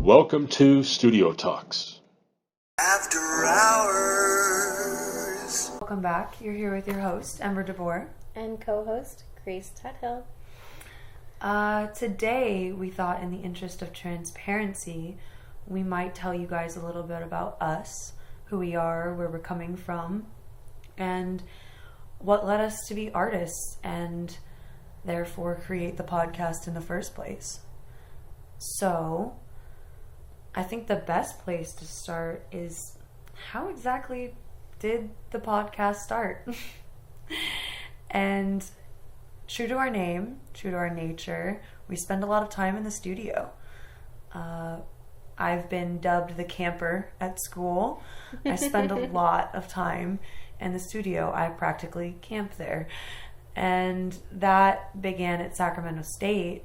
Welcome to Studio Talks. After hours. Welcome back. You're here with your host, Ember DeBoer. And co-host, Grace Tuthill. Today, we thought in the interest of transparency, we might tell you guys a little bit about us, who we are, where we're coming from, and what led us to be artists and therefore create the podcast in the first place. So, I think the best place to start is, how exactly did the podcast start? And true to our name, true to our nature, we spend a lot of time in the studio. I've been dubbed the camper at school. I spend a lot of time in the studio. I practically camp there. And that began at Sacramento State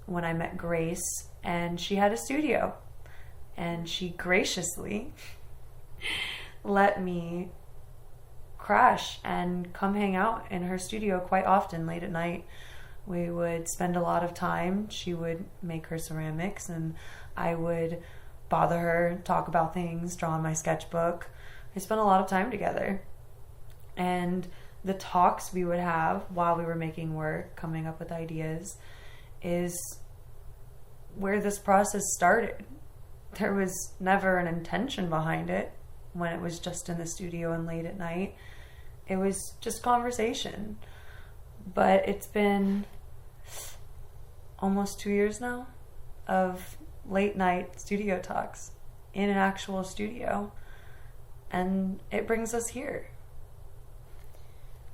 when I met Grace, and she had a studio. And she graciously let me crash and come hang out in her studio quite often late at night. We would spend a lot of time. She would make her ceramics and I would bother her, talk about things, draw on my sketchbook. We spent a lot of time together. And the talks we would have while we were making work, coming up with ideas, is where this process started. There was never an intention behind it when it was just in the studio and late at night. It was just conversation. But it's been almost 2 years now of late night studio talks in an actual studio. And it brings us here.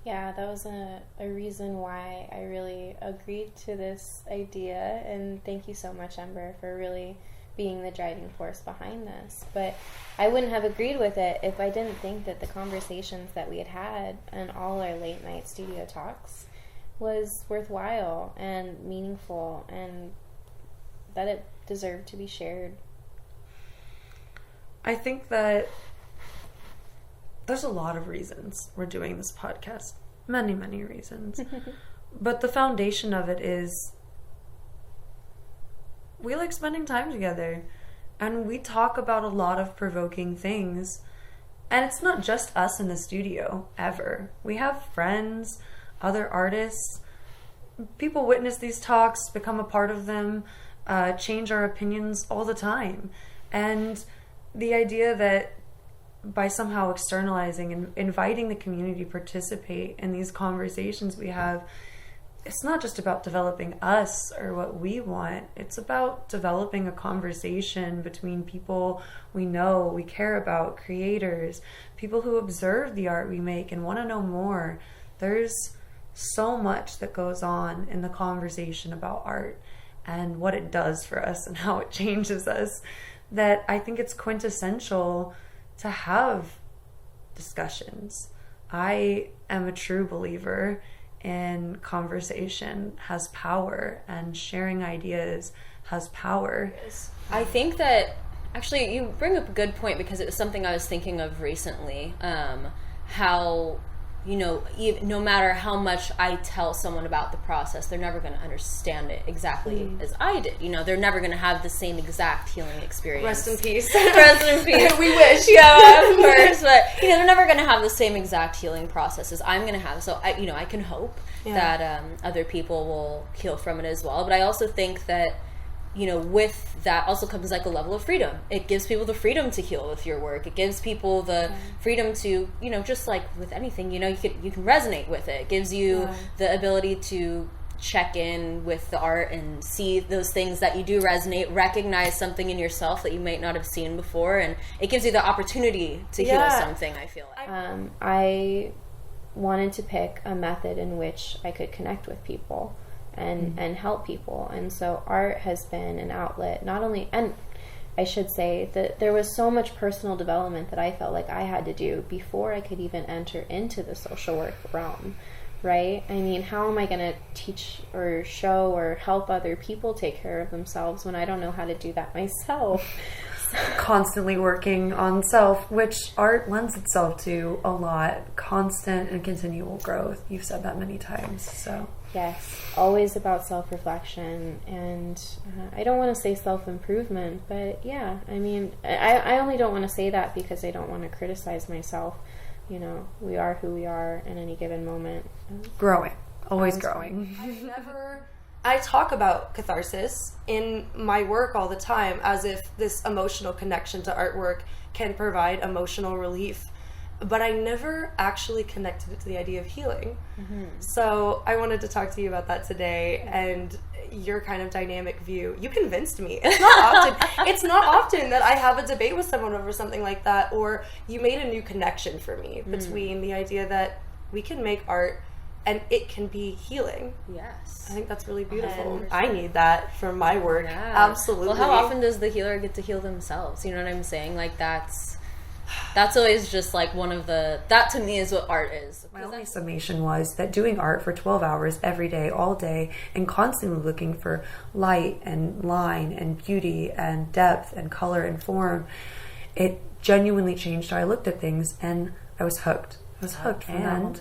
Yeah, that was a reason why I really agreed to this idea. And thank you so much, Ember, for really being the driving force behind this. But I wouldn't have agreed with it if I didn't think that the conversations that we had and all our late night studio talks was worthwhile and meaningful, and that it deserved to be shared. I think that there's a lot of reasons we're doing this podcast. Many, many reasons. But the foundation of it is we like spending time together, and we talk about a lot of provoking things. And it's not just us in the studio, ever. We have friends, other artists. People witness these talks, become a part of them, change our opinions all the time. And the idea that by somehow externalizing and inviting the community to participate in these conversations we have, it's not just about developing us or what we want. It's about developing a conversation between people we know, we care about, creators, people who observe the art we make and want to know more. There's so much that goes on in the conversation about art and what it does for us and how it changes us, that I think it's quintessential to have discussions. I am a true believer in conversation has power, and sharing ideas has power. I think that, actually, you bring up a good point, because it was something I was thinking of recently, how, you know, no matter how much I tell someone about the process, they're never going to understand it exactly as I did. You know, they're never going to have the same exact healing experience. Rest in peace. Rest in peace. We wish, yeah, of course. But, you know, they're never going to have the same exact healing process as I'm going to have. So, I can hope that other people will heal from it as well. But I also think that, you know, with that also comes like a level of freedom. It gives people the freedom to heal with your work. It gives people the freedom to, you know, just like with anything, you know, you can resonate with it. It gives you the ability to check in with the art and see those things that you do resonate, recognize something in yourself that you might not have seen before, and it gives you the opportunity to heal something, I feel like. I wanted to pick a method in which I could connect with people. and help people. And so art has been an outlet, not only, and I should say that there was so much personal development that I felt like I had to do before I could even enter into the social work realm, right? I mean, how am I going to teach or show or help other people take care of themselves when I don't know how to do that myself? Constantly working on self, which art lends itself to a lot. Constant and continual growth. You've said that many times, so. Yes, always about self-reflection, and I don't want to say self-improvement, but yeah, I mean, I only don't want to say that because I don't want to criticize myself. You know, we are who we are in any given moment. Growing. Always growing. I talk about catharsis in my work all the time as if this emotional connection to artwork can provide emotional relief. But I never actually connected it to the idea of healing. So I wanted to talk to you about that today and your kind of dynamic view. You convinced me. It's not often that I have a debate with someone over something like that, or you made a new connection for me between the idea that we can make art and it can be healing. Yes. I think that's really beautiful. 100%. I need that for my work. Yeah. Absolutely. Well, how often does the healer get to heal themselves? You know what I'm saying? Like, that's always just like one of that to me is what art is. My only summation was that doing art for 12 hours every day, all day, and constantly looking for light and line and beauty and depth and color and form, it genuinely changed how I looked at things, and I was hooked. And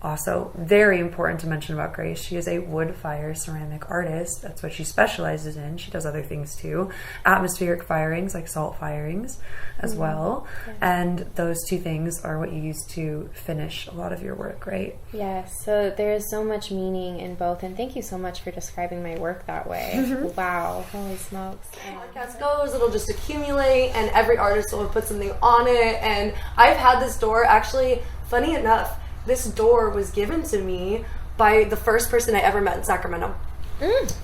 also, very important to mention about Grace, she is a wood fire ceramic artist. That's what she specializes in. She does other things too. Atmospheric firings, like salt firings as well. Yeah. And those two things are what you use to finish a lot of your work, right? Yes, so there is so much meaning in both. And thank you so much for describing my work that way. Wow, holy smokes. Podcast goes, it'll just accumulate, and every artist will put something on it. And I've had this door, actually, funny enough, this door was given to me by the first person I ever met in Sacramento.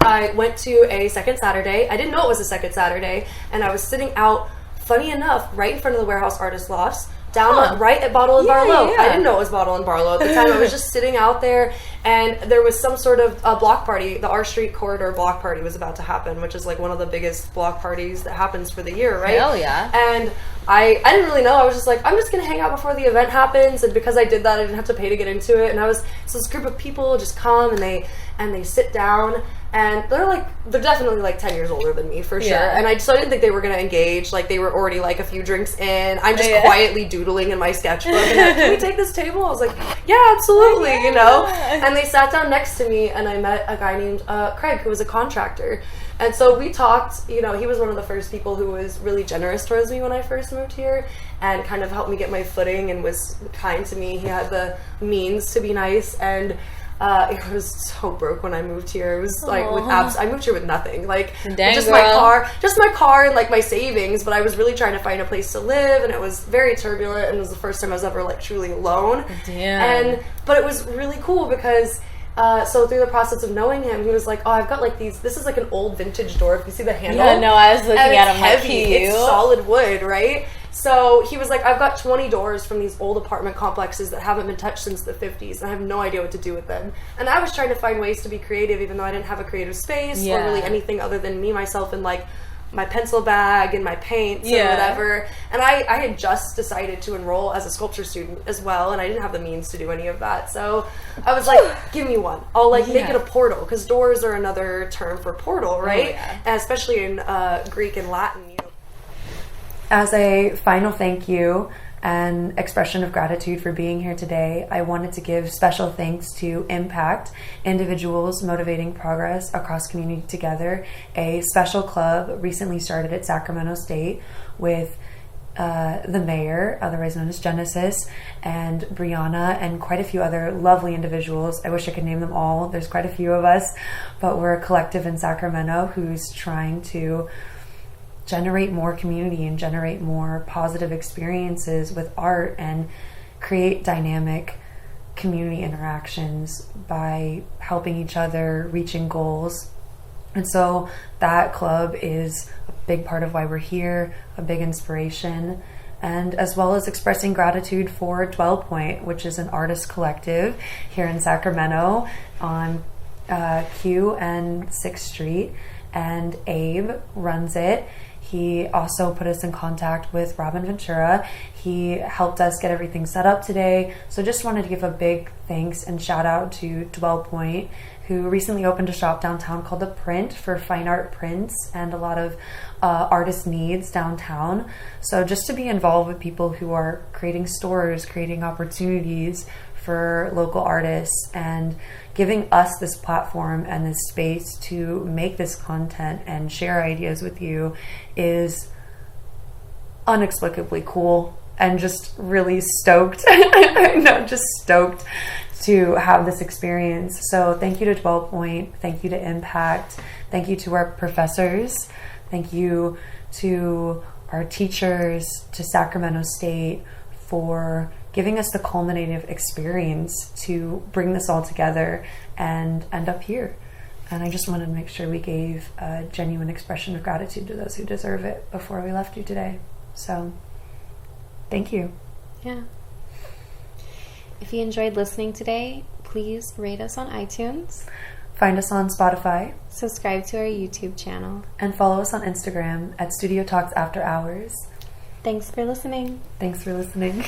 I went to a second Saturday. I didn't know it was a second Saturday, and I was sitting out, funny enough, right in front of the Warehouse Artist Lofts, down right at Bottle and Barlow. Yeah. I didn't know it was Bottle and Barlow at the time. I was just sitting out there, and there was some sort of a block party. The R Street Corridor block party was about to happen, which is like one of the biggest block parties that happens for the year, right? Hell yeah. And I didn't really know. I was just like, I'm just going to hang out before the event happens. And because I did that, I didn't have to pay to get into it. And so this group of people just come and they sit down, and they're definitely like 10 years older than me for sure. Yeah. And so I didn't think they were going to engage. Like, they were already like a few drinks in. I'm just quietly doodling in my sketchbook. And like, can we take this table? I was like, yeah, absolutely, you know? And they sat down next to me, and I met a guy named Craig, who was a contractor. And so we talked. You know, he was one of the first people who was really generous towards me when I first moved here and kind of helped me get my footing and was kind to me. He had the means to be nice, and it was so broke when I moved here. It was like I moved here with nothing, like just my car and like my savings. But I was really trying to find a place to live, and it was very turbulent. And it was the first time I was ever like truly alone. Damn. But it was really cool because. So through the process of knowing him, he was like, "Oh, I've got like these. This is like an old vintage door. If you see the handle, Yeah, no, I was looking at him heavy. Like, cute. It's solid wood, right?" So he was like, "I've got 20 doors from these old apartment complexes that haven't been touched since the 50s, and I have no idea what to do with them." And I was trying to find ways to be creative, even though I didn't have a creative space or really anything other than me, myself, and like my pencil bag and my paints or whatever. And I had just decided to enroll as a sculpture student as well, and I didn't have the means to do any of that. So I was like, give me one. I'll like make it a portal, because doors are another term for portal, right? And especially in Greek and Latin. You know. As a final thank you and expression of gratitude for being here today, I wanted to give special thanks to Impact, Individuals Motivating Progress Across Community Together, a special club recently started at Sacramento State with the mayor, otherwise known as Genesis, and Brianna, and quite a few other lovely individuals. I wish I could name them all. There's quite a few of us, but we're a collective in Sacramento who's trying to generate more community and generate more positive experiences with art and create dynamic community interactions by helping each other, reaching goals. And so that club is a big part of why we're here, a big inspiration, and as well as expressing gratitude for Dwell Point, which is an artist collective here in Sacramento on Q and 6th Street, and Abe runs it. He also put us in contact with Robin Ventura. He helped us get everything set up today. So just wanted to give a big thanks and shout out to Dwell Point, who recently opened a shop downtown called The Print for fine art prints and a lot of artist needs downtown. So just to be involved with people who are creating stores, creating opportunities for local artists, and giving us this platform and this space to make this content and share ideas with you is inexplicably cool, and just really stoked. No, just stoked to have this experience. So thank you to 12 Point, thank you to Impact, thank you to our professors, thank you to our teachers, to Sacramento State for giving us the culminative experience to bring this all together and end up here. And I just wanted to make sure we gave a genuine expression of gratitude to those who deserve it before we left you today. So, thank you. Yeah. If you enjoyed listening today, please rate us on iTunes. Find us on Spotify. Subscribe to our YouTube channel. And follow us on Instagram at Studio Talks After Hours. Thanks for listening. Thanks for listening.